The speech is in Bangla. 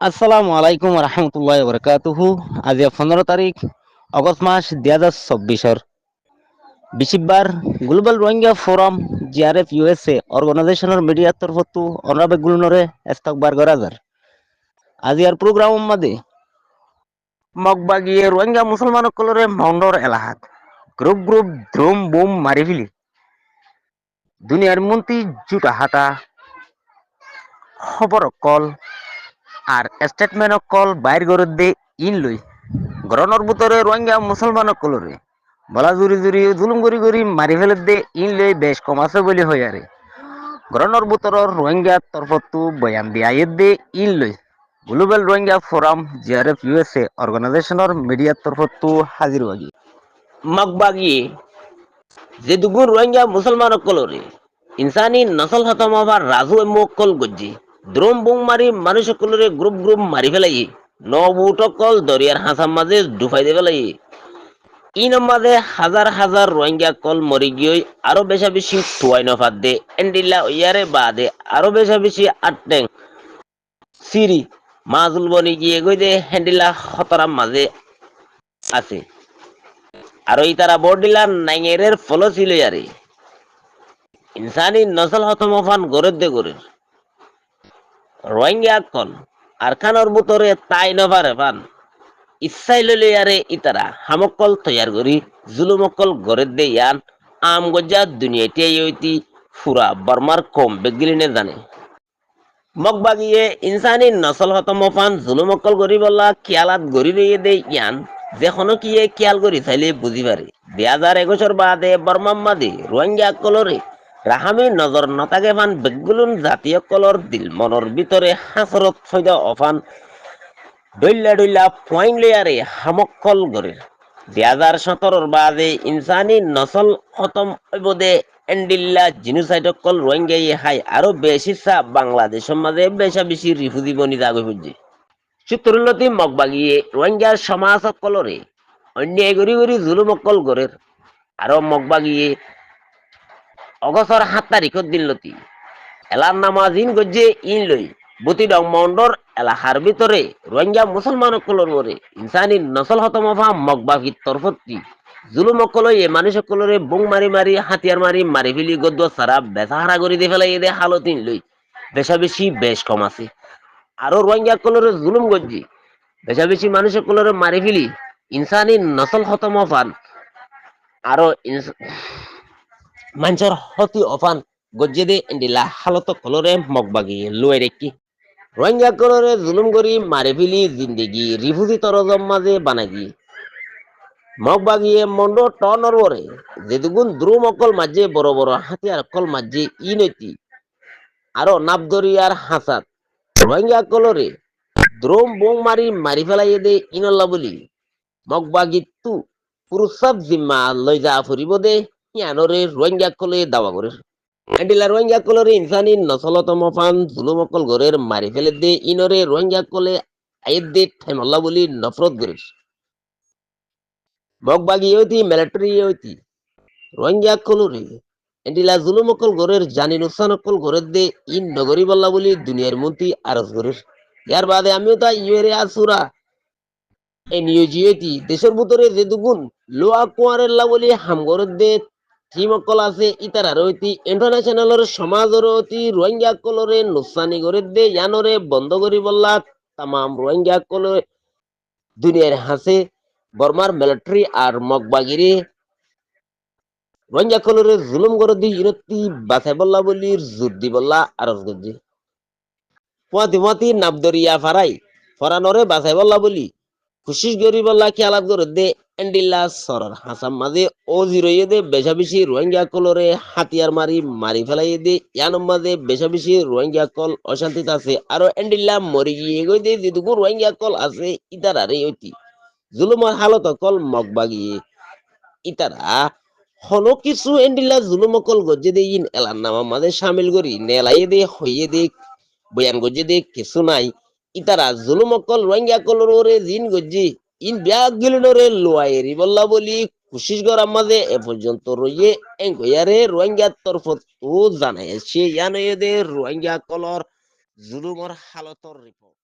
আসসালামু আলাইকুম রহমতুল্লাহ বরকাতুহু। আজি 15 তারিখ অগস্ট মাস 2024 বিশিববার global Rohingya forum GRF USA অর্গানাইজেশনের মিডিয়ার তরফতু অনাবে গুলনরে এস্তকবার গরাজার আজি আর প্রোগ্রাম মাদে মগবাগিয়ে রোহিঙ্গা মুসলমান কলরে মাউন্ডর এলাহাত গ্রুপ গ্রুপ দ্রুম বুম মারি ফেলি দুনিয়ার মন্ত্রী জুটা হাতা খবর কল আর স্টেটমেন্ট কল বাইর করে দে ইন লই গরনের ভিতরে রোহিঙ্গা মুসলমান কলরে বলা জুরি জুরি জুলুম করি করি মারি ফেলে দে ইন লই বেশ কম আছে বলি হয় আরে গরনের ভিতরে রোহিঙ্গা তরফতু বয়ান দিয়া দে ইন লই global Rohingya forum GRF USA অর্গানাইজেশনের মিডিয়ার তরফতু হাজির হগি মগবাগি যে দুগুন রোহিঙ্গা মুসলমান কলরে ইনসানি নসল খতম হবার রাজু মোকল গজ্জি দ্রোম বুং মারি মানুষ সকলরে গ্রুপ গ্রুপ মারি ফেলাই নবুটকল দরিয়ার হাসাম মাঝে ডুবাই দে ফেলাই ইন মাঝে হাজার হাজার রোহিঙ্গা কল মরি গিয়ে আরো বেশা বেশি থুয়াই নফাত দে এন্ডিল্লা ইয়ারে বাদে আরো বেশা বেশি আটটেং সিরি মাজুল বনি গিয়ে গই দে হ্যান্ডিল্লা খতরাম মাঝে আছে আর ওই তারা বর্ডিলা নাইঙের ফলো ছিল ইয়ারে ইনসানি নসল হতমফান গড়ে দে গড়ে রোহিঙ্গা কল আর খানোর বুতরে তাই নভারে পান ইচ্ছাই লইলে আরে ইতারা হামকল তৈয়ার করি জুলুমকল গড়ে দে ইয়ান আম গজ্জা দুনিয়াতে ইয়তি ফুরা বর্মার কম বেগিলিনে জানে মগবাগিয়ে ইনসানি নসল হতমফান জুলুমকল গরি বললা খেয়ালাত গড়ি রয়ে দে ইয়ান যেখনো কিয়ে খেয়াল করি চাইলে বুঝি পারে 2021 বাদে বর্মাম্মাদি রোহিঙ্গা কলরে রাহামি নজর নতাকে ফান বেগুলুন জাতীয় কলর দিল মনের ভিতরে হাসরত ফয়দা অফান ডইল্লা ডইল্লা পয়েন্ট লেয়ারে হামকল গরে 2017 বাদে ইনসানি নসল খতম হইবদে এন্ডিল্লা জিনোসাইড কল রোহিঙ্গা হাই আরো বেশি সা বাংলাদেশের মাঝে বেশা বেশি রিফুজি বনি যাবে বুঝছি চিত্রুল্লতি মগবাগিয়ে রোহিঙ্গার সমাজ কলরে অন্যায় গরি গরি জুলুম অকল গরের আরো মগবাগিয়ে অগস্টর 7 তারিখত দিনলতি এলার নামাজ ইন গজ্জে ইন লই বতি ডং মন্ডর এলাহার ভিতরে রোহিঙ্গা মুসলমান অকলর মরে ইনসানি নসল হতমফা মগবাগির তরফতি জুলুম অকলই এ মানুষ অকলরে বুং মারি মারি হাতিয়ার মারি মারি ফেলি গদ্দ সারা বেসাহারা করি দে ফেলাই এদে হালতিন লই বেশা বেশি বেশ কম আছে আরো রোহিঙ্গা কলরে জুলুম গজ্জি বেশা বেশি মানুষের কলরে মারি ফেলি ইনসানি নসল খতম অফান আরো মানুষের হতি অফান গজ্জে দে এন্ডিলা হালত কলরে মগবাগি লুয়ে রেখি রোহিঙ্গা কলরে জুলুম করি মারি ফেলি জিন্দেগি রিফুজি তরজম মাঝে বানাই দি মগবাগিয়ে মন্ড টনর ওরে যেদুগুন দ্রুম অকল মাঝে বড় বড় হাতিয়ার অকল মাঝে ইনতি আরো নাবদরিয়ার হাসাত রোহিঙ্গা কলরে দ্রোম বোম মারি মারি ফেলাই দে ইনল্লা বলি মগবাগিতু পুরুষব জিম্মা লই যা ফুরিব দে ইয়ানরে রোহিঙ্গা কলে দাওয়া করে এন্ডিলা রোহিঙ্গা কলরে ইনসানি নসলতম ফান জুলুমকল গরের মারি ফেলে দে ইনরে রোহিঙ্গা কলে আইদ দে ঠাইমল্লা বলি নফরত করে মগবাগি হইতি মিলিটারি হইতি রোহিঙ্গা কলরে এন্ডিলা জুলুমকল গরের জানি নুসানকল গরের দে ইন নগরী বল্লা বলি দুনিয়ার মন্ত্রী আরজ গরের ইয়ার বাদে আমিও তা ইউরে আসুরা এই নিয়োজিয়েতি দেশের ভিতরে যে দুগুণ লোয়া কুয়ারেল্লা বলি হামগরের দে থিমকল আছে ইতারা রইতি ইন্টারন্যাশনালের সমাজের অতি রোহিঙ্গা কলরে নুসানি গরের দে ইয়ানরে বন্ধ করি বললা তামাম রোহিঙ্গা কলরে দুনিয়ার হাসে বর্মার মিলিটারি আর মগবাগিরে রোহিঙ্গা কলরে জুলুম করে দি ইরতি বাছাই বললা বলি জোর দি বললা আরজ গজি পুয়াতি পুয়াতি নাবদরিয়া ফারাই ফরানরে বাছাই বললা বলি খুশিস গরি বললা খেয়ালাত করে দে এন্ডিল্লা সরর হাসাম মাঝে ও জিরোয়ে দে বেশা বেশি রোহিঙ্গা কলরে হাতিয়ার মারি মারি ফেলাই দে ইয়ানোর মাঝে বেশা বেশি রোহিঙ্গা কল অশান্তিত আছে আরো এন্ডিল্লা মরি গিয়ে গই দে যেটুকু রোহিঙ্গা কল আছে ইতারারে ঐতি জুলুমর হালত কল মগবাগিয়ে ইতারা হনো কিছু এন্ডিল্লা জুলুমকল গজ্জে দে ইন এলার নামা মাঝে সামিল করি নেলাই দে হইয়ে দে বয়ান গজ্জে দে কিছু নাই ইতারা জুলুমকল রোহিঙ্গা কলর ওরে জিন গজ্জি ইন ব্যাগ গিলনরে লোয়াইরি বললা বলি খুশিস গরাম মাঝে এ পর্যন্ত রইয়ে এঙ্গয়ারে রোহিঙ্গা তরফত ও জানাইছে ইয়ানয়ে দে রোহিঙ্গা কলর জুলুমর হালতর রিপোর্ট